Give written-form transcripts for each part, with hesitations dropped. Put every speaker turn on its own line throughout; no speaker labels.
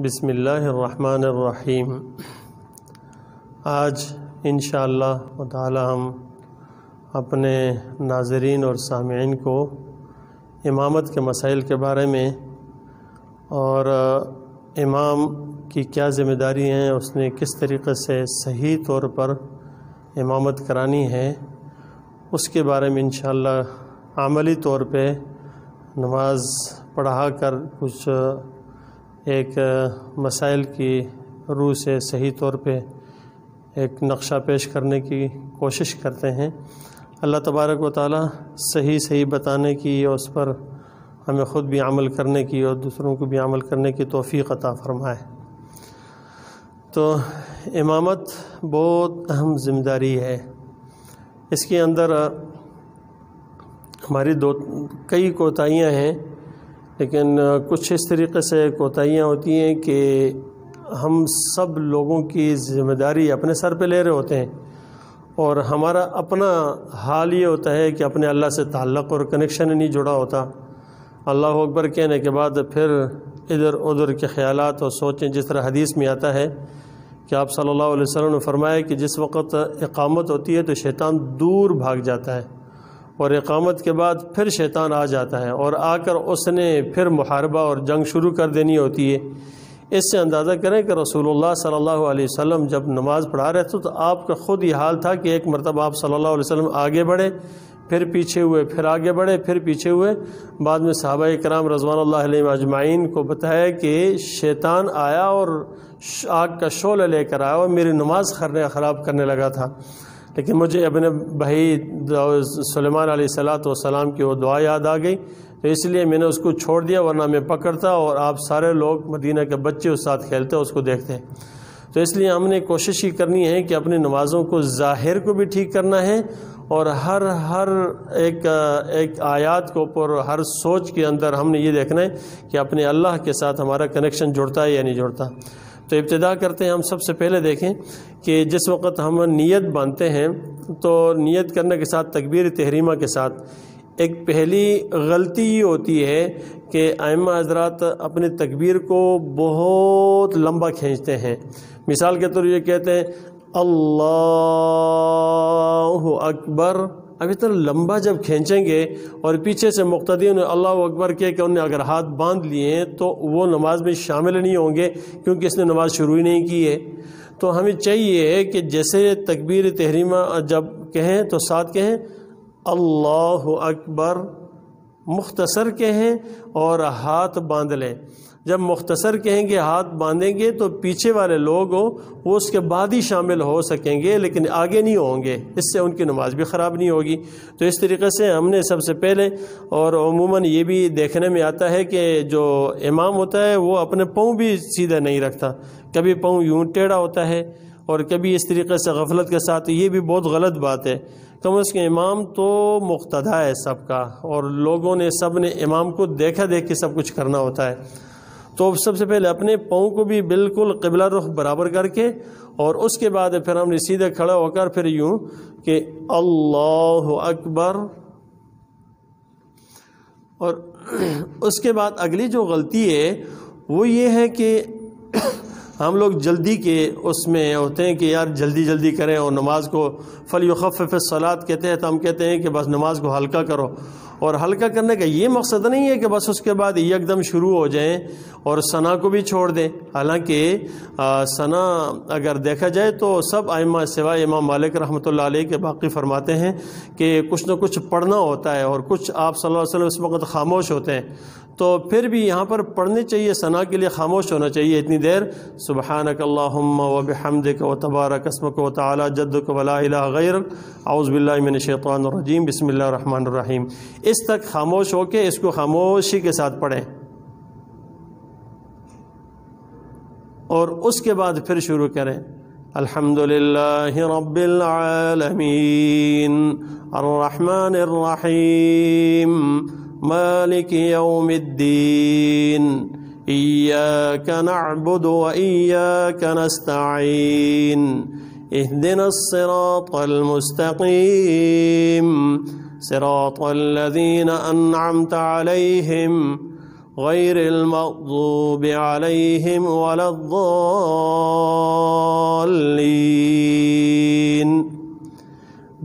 بسم اللہ الرحمن الرحیم۔ آج انشاءاللہ تعالی ہم اپنے ناظرین اور سامعین کو امامت کے مسائل کے بارے میں اور امام کی کیا ذمہ داری ہیں، اس نے کس طریقے سے صحیح طور پر امامت کرانی ہے، اس کے بارے میں انشاءاللہ عملی طور پہ نماز پڑھا کر کچھ ایک مسائل کی روح سے صحیح طور پہ ایک نقشہ پیش کرنے کی کوشش کرتے ہیں۔ اللہ تبارک و تعالی صحیح بتانے کی اور اس پر ہمیں خود بھی عمل کرنے کی اور دوسروں کو بھی عمل کرنے کی توفیق عطا فرمائے۔ تو امامت بہت اہم ذمہ داری ہے۔ اس کے اندر ہماری کئی کوتاہیاں ہیں، لیکن کچھ اس طریقے سے کوتاہیاں ہوتی ہیں کہ ہم سب لوگوں کی ذمہ داری اپنے سر پہ لے رہے ہوتے ہیں، اور ہمارا اپنا حال یہ ہوتا ہے کہ اپنے اللہ سے تعلق اور کنیکشن نہیں جڑا ہوتا۔ اللہ اکبر کہنے کے بعد پھر ادھر ادھر کے خیالات اور سوچیں، جس طرح حدیث میں آتا ہے کہ آپ صلی اللہ علیہ وسلم نے فرمایا کہ جس وقت اقامت ہوتی ہے تو شیطان دور بھاگ جاتا ہے، اور اقامت کے بعد پھر شیطان آ جاتا ہے اور آ کر اس نے پھر محاربہ اور جنگ شروع کر دینی ہوتی ہے۔ اس سے اندازہ کریں کہ رسول اللہ صلی اللہ علیہ وسلم جب نماز پڑھا رہے تھے تو آپ کا خود یہ حال تھا کہ ایک مرتبہ آپ صلی اللہ علیہ وسلم آگے بڑھے، پھر پیچھے ہوئے، پھر آگے بڑھے، پھر پیچھے ہوئے۔ بعد میں صحابہ کرام رضوان اللہ علیہم اجمعین کو بتایا کہ شیطان آیا اور آگ کا شعلہ لے کر آیا اور میری نماز خراب کرنے لگا تھا، لیکن مجھے اپنے بھائی سلیمان علیہ السلام کی وہ دعا یاد آ گئی، تو اس لیے میں نے اس کو چھوڑ دیا، ورنہ میں پکڑتا اور آپ سارے لوگ مدینہ کے بچے اس ساتھ کھیلتے اس کو دیکھتے۔ تو اس لیے ہم نے کوشش ہی کرنی ہے کہ اپنی نمازوں کو ظاہر کو بھی ٹھیک کرنا ہے، اور ہر ایک آیات کو اوپر ہر سوچ کے اندر ہم نے یہ دیکھنا ہے کہ اپنے اللہ کے ساتھ ہمارا کنیکشن جڑتا ہے یا نہیں جڑتا۔ تو ابتدا کرتے ہیں، ہم سب سے پہلے دیکھیں کہ جس وقت ہم نیت باندھتے ہیں تو نیت کرنے کے ساتھ تکبیر تحریمہ کے ساتھ ایک پہلی غلطی یہ ہوتی ہے کہ ائمہ حضرات اپنی تکبیر کو بہت لمبا کھینچتے ہیں۔ مثال کے طور یہ کہتے ہیں اللہ اکبر، اب اتنا لمبا جب کھینچیں گے اور پیچھے سے مقتدی نے اللہ اکبر کہ انہوں نے اگر ہاتھ باندھ لیے ہیں تو وہ نماز میں شامل نہیں ہوں گے، کیونکہ اس نے نماز شروع ہی نہیں کی ہے۔ تو ہمیں چاہیے کہ جیسے تکبیر تحریمہ جب کہیں تو ساتھ کہیں اللہ اکبر، مختصر کہیں اور ہاتھ باندھ لیں۔ جب مختصر کہیں گے، ہاتھ باندھیں گے تو پیچھے والے لوگ وہ اس کے بعد ہی شامل ہو سکیں گے، لیکن آگے نہیں ہوں گے، اس سے ان کی نماز بھی خراب نہیں ہوگی۔ تو اس طریقے سے ہم نے سب سے پہلے، اور عموماً یہ بھی دیکھنے میں آتا ہے کہ جو امام ہوتا ہے وہ اپنے پاؤں بھی سیدھا نہیں رکھتا، کبھی پاؤں یوں ٹیڑھا ہوتا ہے اور کبھی اس طریقے سے غفلت کے ساتھ۔ یہ بھی بہت غلط بات ہے۔ کم از کم امام تو مقتدا ہے سب کا، اور لوگوں نے سب نے امام کو دیکھ کے سب کچھ کرنا ہوتا ہے۔ تو سب سے پہلے اپنے پاؤں کو بھی بالکل قبلہ رخ برابر کر کے، اور اس کے بعد پھر ہم نے سیدھے کھڑا ہو کر پھر یوں کہ اللہ اکبر، اور اس کے بعد اگلی جو غلطی ہے وہ یہ ہے کہ ہم لوگ جلدی کے اس میں ہوتے ہیں کہ یار جلدی کریں، اور نماز کو فلیخفف الصلاۃ کہتے ہیں، تو ہم کہتے ہیں کہ بس نماز کو ہلکا کرو، اور ہلکا کرنے کا یہ مقصد نہیں ہے کہ بس اس کے بعد ایک دم شروع ہو جائیں اور ثنا کو بھی چھوڑ دیں۔ حالانکہ ثنا اگر دیکھا جائے تو سب ائمہ سوائے امام مالک رحمۃ اللہ علیہ کے باقی فرماتے ہیں کہ کچھ نہ کچھ پڑھنا ہوتا ہے، اور کچھ آپ صلی اللہ علیہ وسلم اس وقت خاموش ہوتے ہیں، تو پھر بھی یہاں پر پڑھنے چاہیے، ثنا کے لیے خاموش ہونا چاہیے اتنی دیر۔ سبحانک اللہم وبحمدک وتبارک اسمک وتعالی جدک ولا الہ غیرک اعوذ باللہ من الشیطان الرجیم بسم اللہ الرحمن الرحیم، اس تک خاموش ہو کے اس کو خاموشی کے ساتھ پڑھیں، اور اس کے بعد پھر شروع کریں الحمدللہ رب العالمین الرحمن الرحیم مالک یوم الدین ایاک نعبد و ایاک نستعین اهدنا الصراط المستقیم صراط الذین انعمت علیہم غیر المغضوب علیہم ولا الضالین،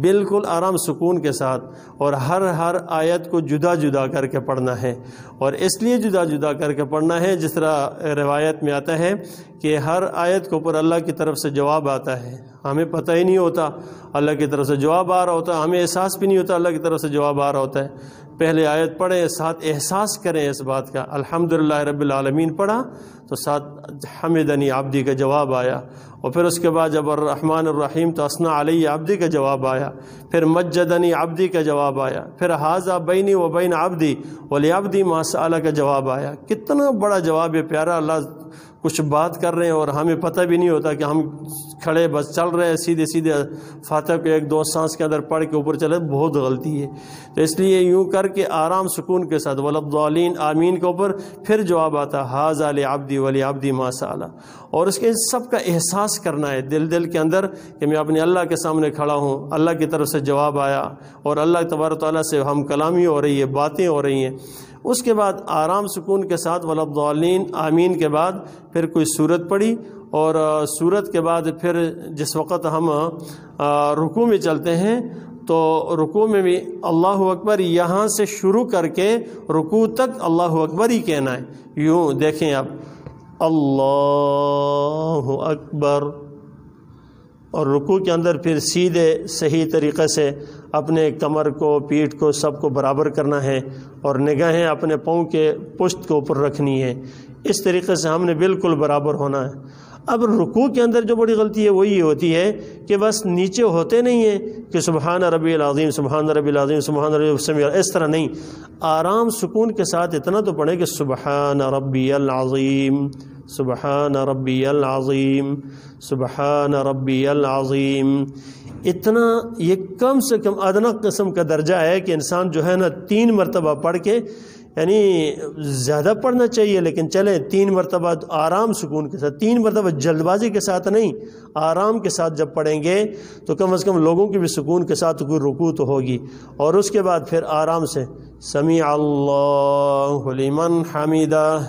بالکل آرام سکون کے ساتھ، اور ہر آیت کو جدا جدا کر کے پڑھنا ہے۔ اور اس لیے جدا جدا کر کے پڑھنا ہے، جس طرح روایت میں آتا ہے کہ ہر آیت کے اوپر اللہ کی طرف سے جواب آتا ہے، ہمیں پتہ ہی نہیں ہوتا اللہ کی طرف سے جواب آ رہا ہوتا ہے، ہمیں احساس بھی نہیں ہوتا اللہ کی طرف سے جواب آ رہا ہوتا ہے۔ پہلے آیت پڑھیں، ساتھ احساس کریں اس بات کا، الحمدللہ رب العالمین پڑھا تو ساتھ حمدنی عبدی کا جواب آیا، اور پھر اس کے بعد جب الرحمن الرحیم تو اثنا علی عبدی کا جواب آیا، پھر مجدنی عبدی کا جواب آیا، پھر ھذا بینی و بین عبدی ولعبدی ما سأل کا جواب آیا۔ کتنا بڑا جواب ہے پیارا، اللہ کچھ بات کر رہے ہیں اور ہمیں پتہ بھی نہیں ہوتا کہ ہم کھڑے بس چل رہے ہیں سیدھے سیدھے فاتحہ کو ایک دو سانس کے اندر پڑھ کے اوپر چلے، بہت غلطی ہے۔ تو اس لیے یوں کر کے آرام سکون کے ساتھ ولضالین آمین کے اوپر پھر جواب آتا ھذا لعبدی ولعبدی ما سأل، اور اس کے سب کا احساس کرنا ہے دل کے اندر کہ میں اپنے اللہ کے سامنے کھڑا ہوں، اللہ کی طرف سے جواب آیا اور اللہ تبارک و تعالیٰ سے ہم کلامی ہو رہی ہے، باتیں ہو رہی ہیں۔ اس کے بعد آرام سکون کے ساتھ ولضالین آمین کے بعد پھر کوئی سورت پڑھی، اور سورت کے بعد پھر جس وقت ہم رکوع میں چلتے ہیں تو رکوع میں بھی اللہ اکبر یہاں سے شروع کر کے رکوع تک اللہ اکبر ہی کہنا ہے۔ یوں دیکھیں آپ، اللہ اکبر، اور رکوع کے اندر پھر سیدھے صحیح طریقے سے اپنے کمر کو، پیٹھ کو، سب کو برابر کرنا ہے، اور نگاہیں اپنے پاؤں کے پشت کے اوپر رکھنی ہے۔ اس طریقے سے ہم نے بالکل برابر ہونا ہے۔ اب رکوع کے اندر جو بڑی غلطی ہے وہ یہ ہوتی ہے کہ بس نیچے ہوتے نہیں ہیں کہ سبحان ربی العظیم سبحان ربی العظیم سبحان ربی السمیع، اس طرح نہیں، آرام سکون کے ساتھ اتنا تو پڑھیں کہ سبحان ربی العظیم سبحان ربی العظیم سبحان ربی العظیم۔ اتنا یہ کم سے کم ادنی قسم کا درجہ ہے کہ انسان جو ہے نا 3 مرتبہ پڑھ کے، یعنی زیادہ پڑھنا چاہیے لیکن چلیں 3 مرتبہ آرام سکون کے ساتھ، 3 مرتبہ جلد بازی کے ساتھ نہیں، آرام کے ساتھ جب پڑھیں گے تو کم از کم لوگوں کی بھی سکون کے ساتھ کوئی رکوع تو ہوگی، اور اس کے بعد پھر آرام سے سمیع اللہ لمن حمیدہ،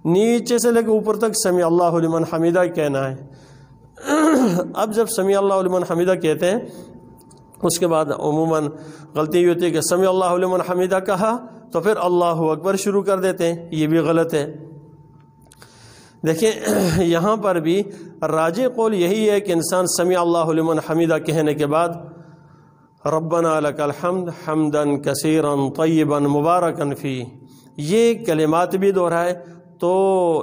نیچے سے لے کے اوپر تک سمیع اللہ لمن حمیدہ کہنا ہے۔ اب جب سمیع اللہ لمن حمیدہ کہتے ہیں اس کے بعد عموماً غلطی یہ ہوتی ہے کہ سمیع اللہ لمن حمیدہ کہا تو پھر اللہ اکبر شروع کر دیتے ہیں، یہ بھی غلط ہے۔ دیکھیں یہاں پر بھی راجح قول یہی ہے کہ انسان سمیع اللہ لمن حمیدہ کہنے کے بعد ربنا لک الحمد حمدا کثیرا طیبا مبارکا فیہ، یہ کلمات بھی دہرائے تو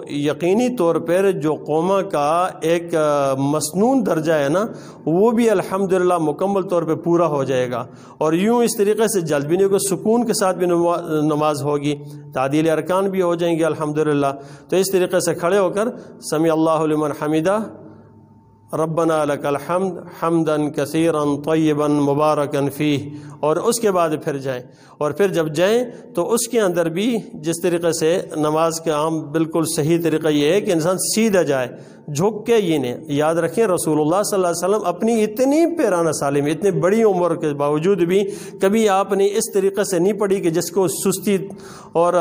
یقینی طور پر جو قوما کا ایک مسنون درجہ ہے نا وہ بھی الحمدللہ مکمل طور پہ پورا ہو جائے گا، اور یوں اس طریقے سے جلد بھی نہیں کو سکون کے ساتھ بھی نماز ہوگی، تعدیل ارکان بھی ہو جائیں گے الحمدللہ۔ تو اس طریقے سے کھڑے ہو کر سمیع اللہ لمن حمیدہ ربنا لک الحمد حمدا کثیرا طیبا مبارکا فیہ، اور اس کے بعد پھر جائیں، اور پھر جب جائیں تو اس کے اندر بھی جس طریقے سے نماز کے عام بالکل صحیح طریقہ یہ ہے کہ انسان سیدھا جائے، جھک کے یہ نہیں۔ یاد رکھیں رسول اللہ صلی اللہ علیہ وسلم اپنی اتنی پیرانہ سال میں اتنی بڑی عمر کے باوجود بھی کبھی آپ نے اس طریقے سے نہیں پڑھی کہ جس کو سستی اور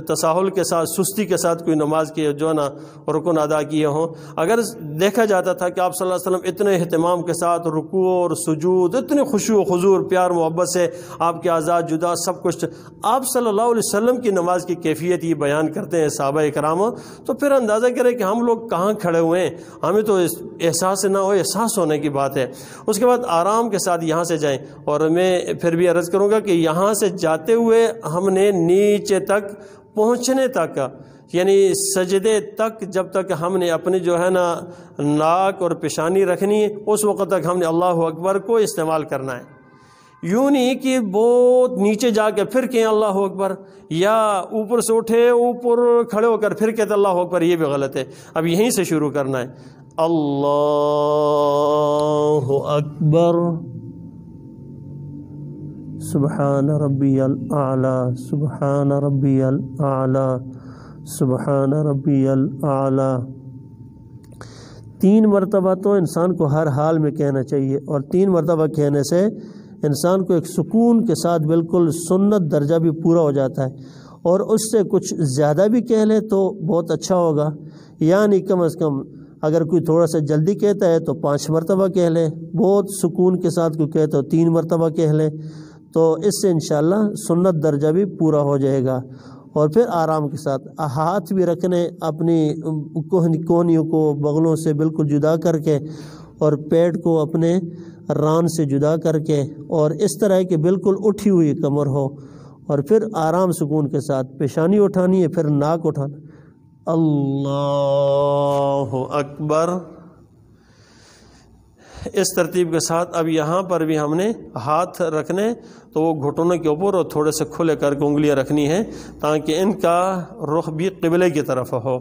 تساہل کے ساتھ، سستی کے ساتھ کوئی نماز کی جو ہے نا رکن ادا کیے ہوں۔ اگر دیکھا جاتا تھا کہ آپ صلی اللہ علیہ وسلم اتنے اہتمام کے ساتھ رکوع اور سجود، اتنے خشوع و حضور پیار محبت سے آپ کے اعضاء جدا سب کچھ، آپ صلی اللہ علیہ وسلم کی نماز کی کیفیت یہ بیان کرتے ہیں صحابہ کرام، تو پھر اندازہ کریں کہ ہم لوگ کہاں کھڑے ہوئے ہیں، ہمیں تو احساس نہ ہو، احساس ہونے کی بات ہے۔ اس کے بعد آرام کے ساتھ یہاں سے جائیں، اور میں پھر بھی عرض کروں گا کہ یہاں سے جاتے ہوئے ہم نے نیچے تک پہنچنے تک، یعنی سجدے تک جب تک ہم نے اپنی جو ہے نا ناک اور پیشانی رکھنی ہے اس وقت تک ہم نے اللہ اکبر کو استعمال کرنا ہے، یوں نہیں کہ بہت نیچے جا کے پھر کہیں اللہ اکبر، یا اوپر سے اٹھے اوپر کھڑے ہو کر پھر کہتے اللہ اکبر، یہ بھی غلط ہے۔ اب یہیں سے شروع کرنا ہے، اللہ اکبر سبحان ربی الاعلی سبحان ربی الاعلی سبحان ربی الاعلی۔ 3 مرتبہ تو انسان کو ہر حال میں کہنا چاہیے، اور 3 مرتبہ کہنے سے انسان کو ایک سکون کے ساتھ بالکل سنت درجہ بھی پورا ہو جاتا ہے، اور اس سے کچھ زیادہ بھی کہہ لے تو بہت اچھا ہوگا، یعنی کم از کم اگر کوئی تھوڑا سا جلدی کہتا ہے تو 5 مرتبہ کہہ لے، بہت سکون کے ساتھ کوئی کہتا ہے تو 3 مرتبہ کہہ لے، تو اس سے انشاءاللہ سنت درجہ بھی پورا ہو جائے گا۔ اور پھر آرام کے ساتھ ہاتھ بھی رکھنے اپنی کونیوں کو بغلوں سے بالکل جدا کر کے، اور پیٹ کو اپنے ران سے جدا کر کے، اور اس طرح کہ بالکل اٹھی ہوئی کمر ہو، اور پھر آرام سکون کے ساتھ پیشانی اٹھانی ہے، پھر ناک اٹھانا۔ اللہ اکبر، اس ترتیب کے ساتھ اب یہاں پر بھی ہم نے ہاتھ رکھنے تو وہ گھٹنوں کے اوپر اور تھوڑے سے کھلے کر کے انگلیاں رکھنی ہیں تاکہ ان کا رخ بھی قبلے کی طرف ہو۔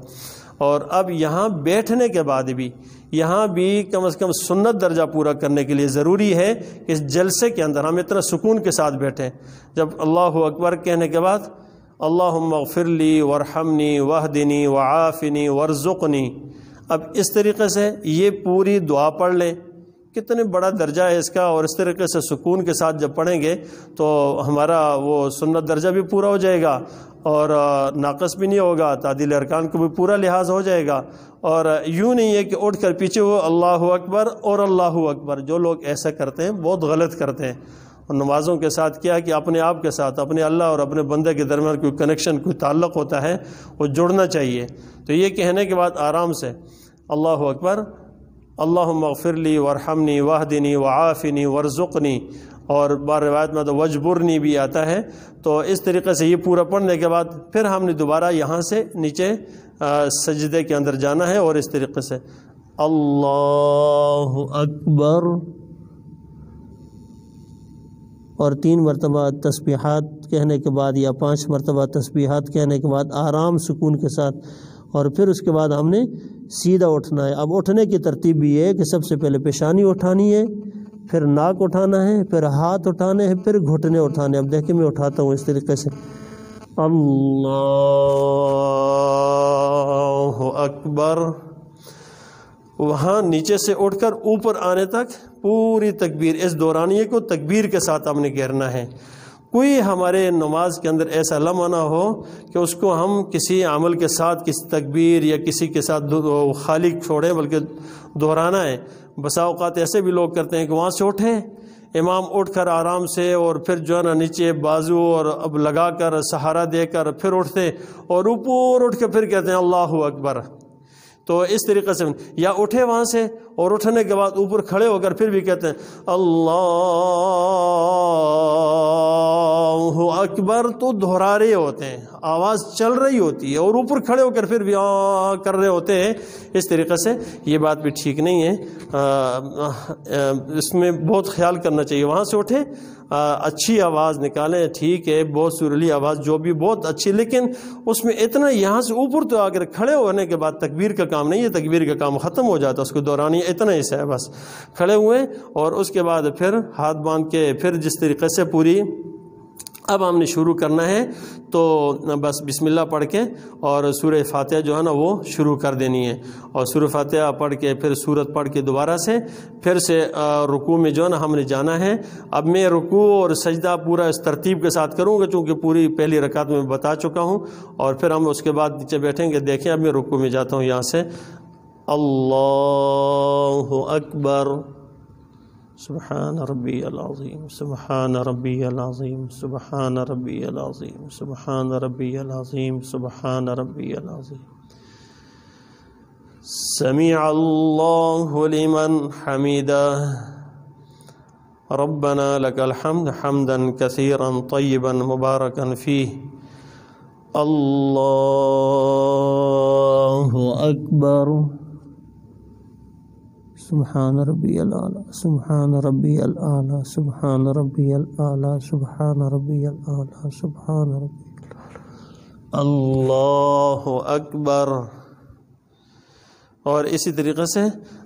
اور اب یہاں بیٹھنے کے بعد بھی یہاں بھی کم از کم سنت درجہ پورا کرنے کے لیے ضروری ہے کہ اس جلسے کے اندر ہم اتنا سکون کے ساتھ بیٹھیں۔ جب اللہ اکبر کہنے کے بعد اللہم اغفر لی وارحمنی واہدنی وعافنی وارزقنی، اب اس طریقے سے یہ پوری دعا پڑھ لیں، کتنے بڑا درجہ ہے اس کا، اور اس طریقے سے سکون کے ساتھ جب پڑھیں گے تو ہمارا وہ سنت درجہ بھی پورا ہو جائے گا اور ناقص بھی نہیں ہوگا، تعدیل ارکان کو بھی پورا لحاظ ہو جائے گا۔ اور یوں نہیں ہے کہ اٹھ کر پیچھے وہ اللہ اکبر اور اللہ اکبر، جو لوگ ایسا کرتے ہیں بہت غلط کرتے ہیں۔ اور نمازوں کے ساتھ کیا کہ اپنے آپ کے ساتھ اپنے اللہ اور اپنے بندے کے درمیان کوئی کنیکشن، کوئی تعلق ہوتا ہے، وہ جڑنا چاہیے۔ تو یہ کہنے کے بعد آرام سے اللہ اکبر، اللہم اغفر لی وارحمنی واہدنی وعافنی وارزقنی، اور بعض روایت میں تو وجبرنی بھی آتا ہے۔ تو اس طریقے سے یہ پورا پڑھنے کے بعد پھر ہم نے دوبارہ یہاں سے نیچے سجدے کے اندر جانا ہے، اور اس طریقے سے اللہ اکبر، اور 3 مرتبہ تسبیحات کہنے کے بعد یا 5 مرتبہ تسبیحات کہنے کے بعد آرام سکون کے ساتھ، اور پھر اس کے بعد ہم نے سیدھا اٹھنا ہے۔ اب اٹھنے کی ترتیب بھی یہ ہے کہ سب سے پہلے پیشانی اٹھانی ہے، پھر ناک اٹھانا ہے، پھر ہاتھ اٹھانے ہیں، پھر گھٹنے اٹھانے۔ اب دیکھیں میں اٹھاتا ہوں اس طریقے سے، اللہ اکبر، وہاں نیچے سے اٹھ کر اوپر آنے تک پوری تکبیر، اس دورانیے کو تکبیر کے ساتھ ہم نے گھیرنا ہے۔ کوئی ہمارے نماز کے اندر ایسا لمحہ نہ ہو کہ اس کو ہم کسی عمل کے ساتھ، کسی تکبیر یا کسی کے ساتھ خالی چھوڑیں، بلکہ دہرانا ہے۔ بسا اوقات ایسے بھی لوگ کرتے ہیں کہ وہاں سے اٹھیں، امام اٹھ کر آرام سے، اور پھر جو ہے نا نیچے بازو اور اب لگا کر سہارا دے کر پھر اٹھتے، اور اوپر اٹھ کے پھر کہتے ہیں اللہ اکبر۔ تو اس طریقے سے یا اٹھے وہاں سے، اور اٹھنے کے بعد اوپر کھڑے ہو کر پھر بھی کہتے ہیں اللہ اکبر، تو دہرا رہے ہوتے ہیں، آواز چل رہی ہوتی ہے، اور اوپر کھڑے ہو کر پھر بھی کر رہے ہوتے ہیں۔ اس طریقے سے یہ بات بھی ٹھیک نہیں ہے، اس میں بہت خیال کرنا چاہیے۔ وہاں سے اٹھے، اچھی آواز نکالیں، ٹھیک ہے، بہت سریلی آواز جو بھی بہت اچھی، لیکن اس میں اتنا یہاں سے اوپر تو آ کر کھڑے ہونے کے بعد تکبیر کا کام نہیں ہے، تکبیر کا کام ختم ہو جاتا ہے، اس کو دورانی اتنا ہی ہے بس۔ کھڑے ہوئے اور اس کے بعد پھر ہاتھ باندھ کے پھر جس طریقے سے پوری اب ہم نے شروع کرنا ہے تو بس بسم اللہ پڑھ کے اور سورہ فاتحہ جو ہے نا وہ شروع کر دینی ہے، اور سورہ فاتحہ پڑھ کے پھر سورت پڑھ کے دوبارہ سے پھر سے رکوع میں جو ہے نا ہم نے جانا ہے۔ اب میں رکوع اور سجدہ پورا اس ترتیب کے ساتھ کروں گا چونکہ پوری پہلی رکعت میں بتا چکا ہوں، اور پھر ہم اس کے بعد نیچے بیٹھیں گے۔ دیکھیں اب میں رکوع میں جاتا ہوں، یہاں سے اللہ اکبر، سبحان ربی العظیم، سبحان ربی العظیم، سبحان ربی العظیم، سبحان ربی العظیم، سبحان ربی العظیم، سمع اللہ لمن حمدہ، ربنا لك الحمد حمدا كثيرا طيبا مباركا فيه، اللہ اکبر، سبحان ربی الاعلیٰ، سبحان ربی الاعلیٰ، سبحان ربی الاعلیٰ، سبحان ربی الاعلیٰ، سبحان ربی الاعلیٰ، اللہ اکبر۔ اور اسی طریقے سے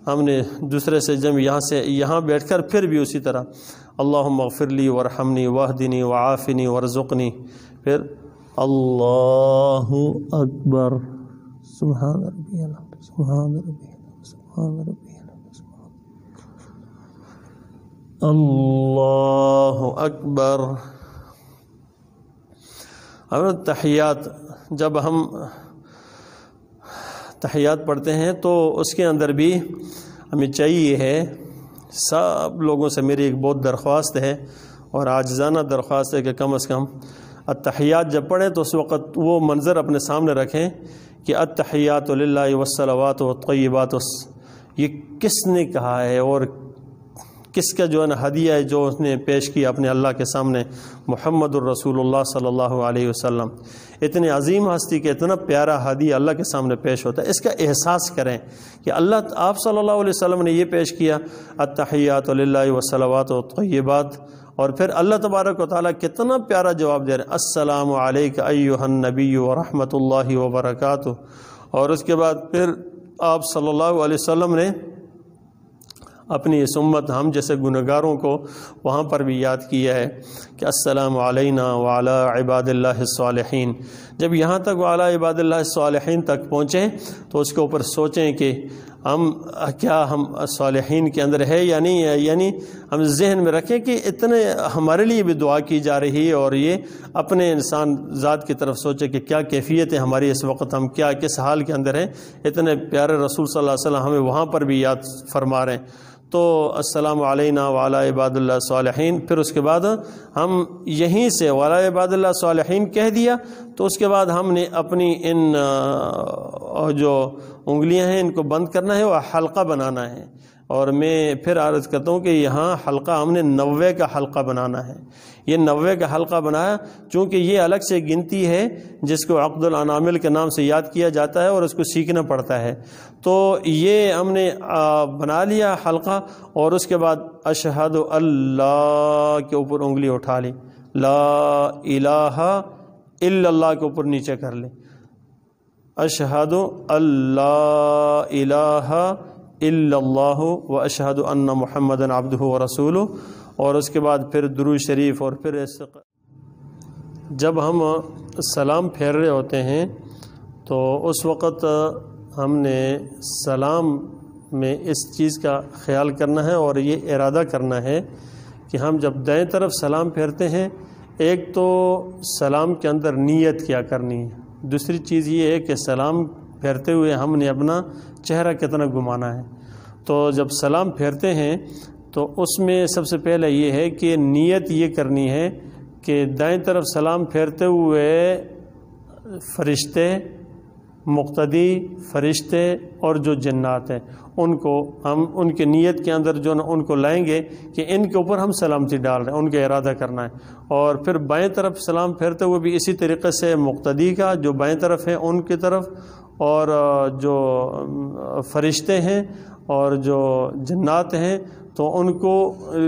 ہم نے دوسرے سے جب یہاں سے یہاں بیٹھ کر پھر بھی اسی طرح اللہم اغفر لی وارحمنی واہدنی وعافنی وارزقنی، پھر اللہ اکبر، سبحان ربی الاعلیٰ، سبحان ربی الاعلیٰ، سبحان ربی اللہ اکبر، اور تحیات، جب ہم تحیات پڑھتے ہیں تو اس کے اندر بھی ہمیں چاہیے ہے، سب لوگوں سے میری ایک بہت درخواست ہے اور عاجزانہ درخواست ہے کہ کم از کم التحیات جب پڑھیں تو اس وقت وہ منظر اپنے سامنے رکھیں کہ التحیات للہ والصلوات والطیبات، یہ کس نے کہا ہے اور کس کا جو ہے نا ہدیہ ہے جو اس نے پیش کیا اپنے اللہ کے سامنے، محمد الرسول اللہ صلی اللہ علیہ وسلم۔ اتنی عظیم ہستی کے اتنا پیارا ہدیہ اللہ کے سامنے پیش ہوتا ہے، اس کا احساس کریں کہ اللہ آپ صلی اللہ علیہ وسلم نے یہ پیش کیا التحیات للہ والصلوات والطیبات، اور پھر اللہ تبارک و تعالیٰ کتنا پیارا جواب دے رہے ہیں، السلام علیک ایھا النبی ورحمۃ اللہ وبرکاتہ، اور اس کے بعد پھر آپ صلی اللہ علیہ وسلم نے اپنی اس امت ہم جیسے گنہگاروں کو وہاں پر بھی یاد کیا ہے کہ السلام علینا وعلی عباد اللہ الصالحین۔ جب یہاں تک وعلی عباد اللہ الصالحین تک پہنچیں تو اس کے اوپر سوچیں کہ ہم صالحین کے اندر ہے یا نہیں ہے، یعنی ہم ذہن میں رکھیں کہ اتنے ہمارے لیے بھی دعا کی جا رہی ہے، اور یہ اپنے انسان ذات کی طرف سوچے کہ کیا کیفیت ہے ہماری اس وقت، ہم کس حال کے اندر ہیں۔ اتنے پیارے رسول صلی اللہ علیہ وسلم ہمیں وہاں پر بھی یاد فرما رہے ہیں۔ تو السلام علینا وعلی عباد اللہ صالحین، پھر اس کے بعد ہم یہیں سے وعلی عباد اللہ صالحین کہہ دیا تو اس کے بعد ہم نے اپنی ان جو انگلیاں ہیں ان کو بند کرنا ہے اور حلقہ بنانا ہے، اور میں پھر عرض کرتا ہوں کہ یہاں حلقہ ہم نے 90 کا حلقہ بنانا ہے۔ یہ 90 کا حلقہ بنایا چونکہ یہ الگ سے گنتی ہے جس کو عقد الانامل کے نام سے یاد کیا جاتا ہے اور اس کو سیکھنا پڑتا ہے، تو یہ ہم نے بنا لیا حلقہ، اور اس کے بعد اشہد اللہ کے اوپر انگلی اٹھا لی، لا الہ الا اللہ کے اوپر نیچے کر لیں، اشہد اللہ الہ الا اللہ و اشہد ان محمد عبدہ ورسولہ، اور اس کے بعد پھر درود شریف، اور پھر جب ہم سلام پھیر رہے ہوتے ہیں تو اس وقت ہم نے سلام میں اس چیز کا خیال کرنا ہے اور یہ ارادہ کرنا ہے کہ ہم جب دائیں طرف سلام پھیرتے ہیں، ایک تو سلام کے اندر نیت کیا کرنی ہے، دوسری چیز یہ ہے کہ سلام پھیرتے ہوئے ہم نے اپنا چہرہ کتنا گھمانا ہے۔ تو جب سلام پھیرتے ہیں تو اس میں سب سے پہلے یہ ہے کہ نیت یہ کرنی ہے کہ دائیں طرف سلام پھیرتے ہوئے فرشتے، مقتدی فرشتے اور جو جنات ہیں ان کو ہم ان کے نیت کے اندر جو ان کو لائیں گے کہ ان کے اوپر ہم سلامتی ڈال رہے ہیں، ان کا ارادہ کرنا ہے۔ اور پھر بائیں طرف سلام پھیرتے ہوئے بھی اسی طریقے سے مقتدی کا جو بائیں طرف ہے ان کی طرف، اور جو فرشتے ہیں اور جو جنات ہیں تو ان کو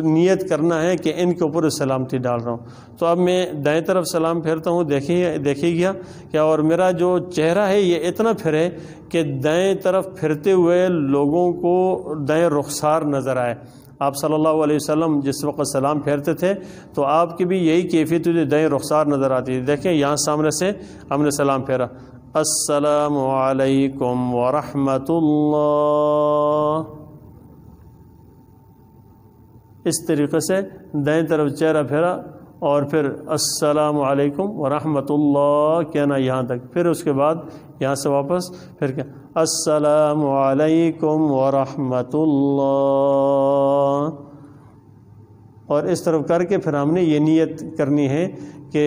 نیت کرنا ہے کہ ان کے اوپر سلامتی ڈال رہا ہوں۔ تو اب میں دائیں طرف سلام پھیرتا ہوں، دیکھیے گیا کہ اور میرا جو چہرہ ہے یہ اتنا پھرے کہ دائیں طرف پھرتے ہوئے لوگوں کو دائیں رخسار نظر آئے۔ آپ صلی اللہ علیہ وسلم جس وقت سلام پھیرتے تھے تو آپ کی بھی یہی کیفیت ہوتی، دائیں رخسار نظر آتی ہے۔ دیکھیں یہاں سامنے سے ہم نے سلام پھیرا، السلام علیکم ورحمۃ اللہ، اس طریقے سے دائیں طرف چہرہ پھیرا اور پھر السلام علیکم ورحمۃ اللہ کہنا یہاں تک، پھر اس کے بعد یہاں سے واپس پھر کیا السلام علیکم ورحمۃ اللہ، اور اس طرف کر کے پھر ہم نے یہ نیت کرنی ہے کہ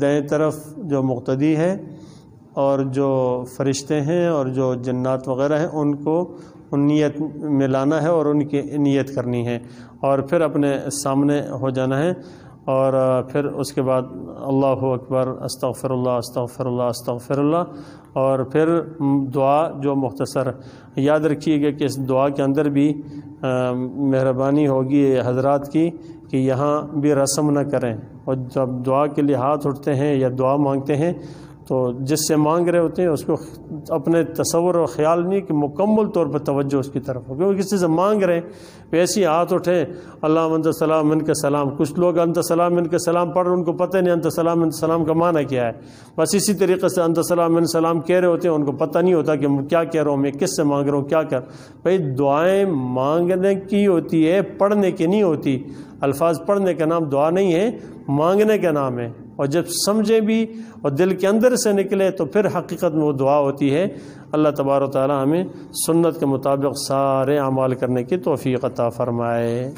دائیں طرف جو مقتدی ہے اور جو فرشتے ہیں اور جو جنات وغیرہ ہیں ان کو نیت میں لانا ہے اور ان کی نیت کرنی ہے، اور پھر اپنے سامنے ہو جانا ہے، اور پھر اس کے بعد اللہ اکبر، استغفر اللہ استغفر اللہ استغفر اللہ، اور پھر دعا جو مختصر یاد رکھیے گا کہ اس دعا کے اندر بھی مہربانی ہوگی حضرات کی کہ یہاں بھی رسم نہ کریں، اور جب دعا کے لیے ہاتھ اٹھتے ہیں یا دعا مانگتے ہیں تو جس سے مانگ رہے ہوتے ہیں اس کو اپنے تصور اور خیال نہیں کہ مکمل طور پر توجہ اس کی طرف ہو، کیونکہ کسی سے مانگ رہے ہیں ویسے ہی ہاتھ اٹھے اللہ انت السلام منک السلام، کچھ لوگ انت السلام منک السلام پڑھ رہے ان کو پتہ نہیں انت السلام منک السلام کا معنی کیا ہے، بس اسی طریقے سے انت السلام منک السلام کہہ رہے ہوتے ہیں، ان کو پتہ نہیں ہوتا کہ کیا کہہ رہا ہوں میں، کس سے مانگ رہا ہوں، کیا کر بھائی دعائیں مانگنے کی ہوتی ہے، پڑھنے کی نہیں ہوتی۔ الفاظ پڑھنے کا نام دعا نہیں ہے، مانگنے کا نام ہے۔ اور جب سمجھیں بھی اور دل کے اندر سے نکلے تو پھر حقیقت میں وہ دعا ہوتی ہے۔ اللہ تبارک و تعالی ہمیں سنت کے مطابق سارے اعمال کرنے کی توفیق عطا فرمائے۔